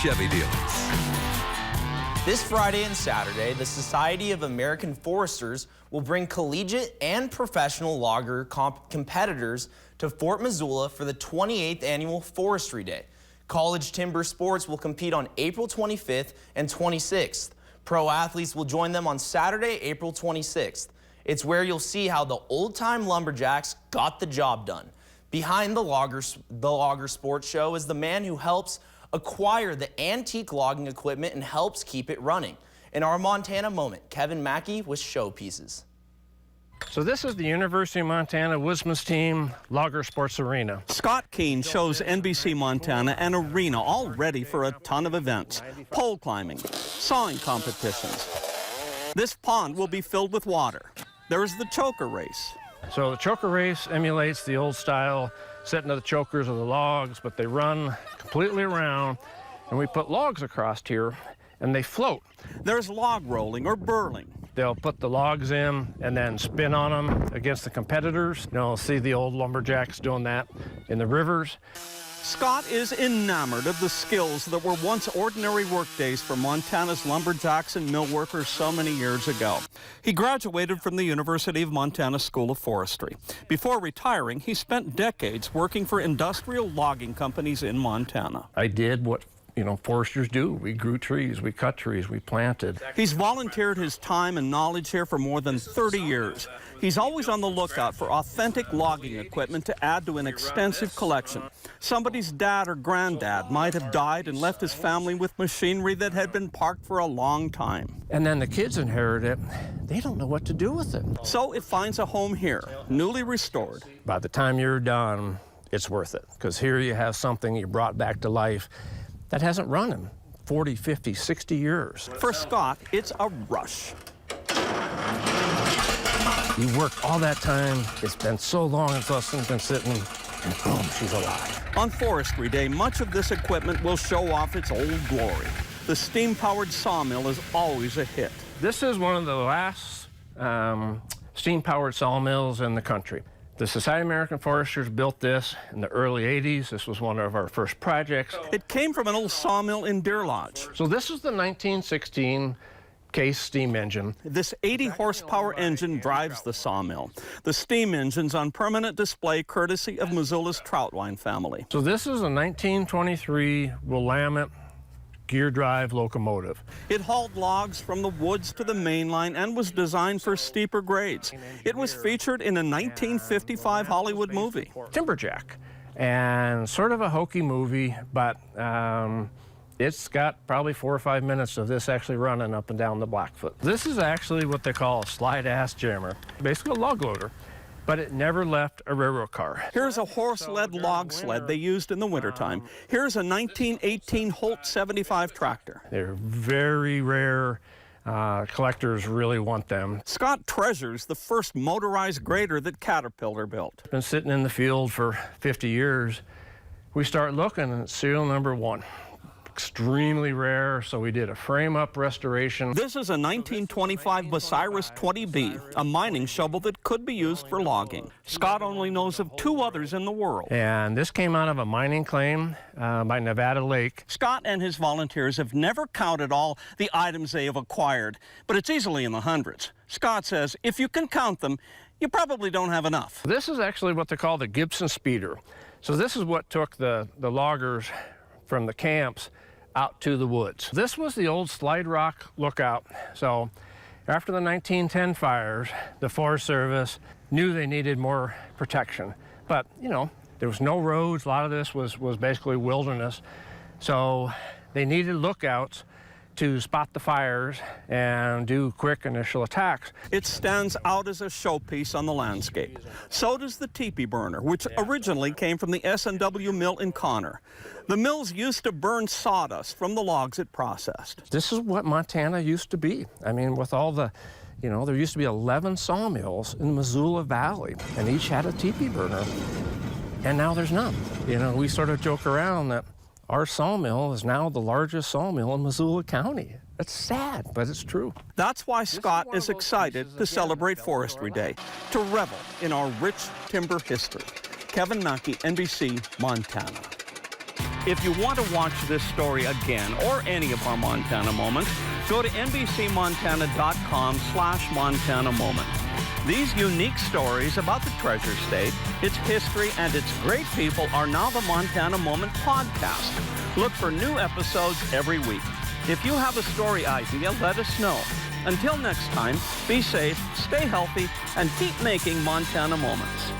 Chevy dealers. This Friday and Saturday, the Society of American Foresters will bring collegiate and professional logger competitors to Fort Missoula for the 28th Annual Forestry Day. College timber sports will compete on April 25th and 26th. Pro athletes will join them on Saturday, April 26th. It's where you'll see how the old-time lumberjacks got the job done. Behind the Logger Sports Show is the man who helps acquire the antique logging equipment and helps keep it running. In our Montana moment, Kevin Mackey with showpieces. So this is the University of Montana Woodsman's Team Logger Sports Arena. Scott Keene shows NBC Montana an arena all ready for a ton of events. Pole climbing, sawing competitions. This pond will be filled with water. There's the choker race. So the choker race emulates the old style setting of the chokers of the logs, but they run completely around, and we put logs across here, and they float. There's log rolling or burling. They'll put the logs in and then spin on them against the competitors. You know, see the old lumberjacks doing that in the rivers. Scott is enamored of the skills that were once ordinary workdays for Montana's lumberjacks and mill workers so many years ago. He graduated from the University of Montana School of Forestry. Before retiring, he spent decades working for industrial logging companies in Montana. I did what foresters do. We grew trees, we cut trees, we planted. He's volunteered his time and knowledge here for more than 30 years. He's always on the lookout for authentic logging equipment to add to an extensive collection. Somebody's dad or granddad might have died and left his family with machinery that had been parked for a long time. And then the kids inherit it. They don't know what to do with it. So it finds a home here, newly restored. By the time you're done, it's worth it, because here you have something you brought back to life that hasn't run in 40, 50, 60 years. For Scott, it's a rush. You worked all that time. It's been so long since Austin's been sitting, and boom, she's alive. On Forestry Day, much of this equipment will show off its old glory. The steam-powered sawmill is always a hit. This is one of the last steam-powered sawmills in the country. The Society of American Foresters built this in the early 80s. This was one of our first projects. It came from an old sawmill in Deer Lodge. So this is the 1916 Case steam engine. This 80-horsepower engine drives the sawmill. The steam engine's on permanent display courtesy of Missoula's Troutwine family. So this is a 1923 Willamette gear drive locomotive. It hauled logs from the woods to the main line and was designed for steeper grades. It was featured in a 1955 Hollywood movie. Timberjack, and sort of a hokey movie, but it's got probably 4 or 5 minutes of this actually running up and down the Blackfoot. This is actually what they call a slide-ass jammer, basically a log loader, but it never left a railroad car. Here's a horse-led log sled they used in the wintertime. Here's a 1918 Holt 75 tractor. They're very rare. Collectors really want them. Scott treasures the first motorized grader that Caterpillar built. Been sitting in the field for 50 years. We start looking and it's serial number 1. Extremely rare, so we did a frame-up restoration. This is a 1925 Bucyrus 20B, a mining shovel that could be used for logging. Scott only knows of 2 others in the world. And this came out of a mining claim by Nevada Lake. Scott and his volunteers have never counted all the items they have acquired, but it's easily in the hundreds. Scott says if you can count them, you probably don't have enough. This is actually what they call the Gibson Speeder. So this is what took the loggers from the camps out to the woods. This was the old Slide Rock lookout. So after the 1910 fires, the Forest Service knew they needed more protection. But, there was no roads. A lot of this was basically wilderness. So they needed lookouts to spot the fires and do quick initial attacks. It stands out as a showpiece on the landscape. So does the teepee burner, which originally came from the S&W mill in Connor. The mills used to burn sawdust from the logs it processed. This is what Montana used to be. I mean, with all the, there used to be 11 sawmills in the Missoula Valley, and each had a teepee burner, and now there's none. We sort of joke around that our sawmill is now the largest sawmill in Missoula County. It's sad, but it's true. That's why Scott is excited to celebrate Forestry Day, to revel in our rich timber history. Kevin Mackey, NBC, Montana. If you want to watch this story again or any of our Montana moments, go to NBCMontana.com/Montana Moment. These unique stories about the Treasure State, its history, and its great people are now the Montana Moment podcast. Look for new episodes every week. If you have a story idea, let us know. Until next time, be safe, stay healthy, and keep making Montana Moments.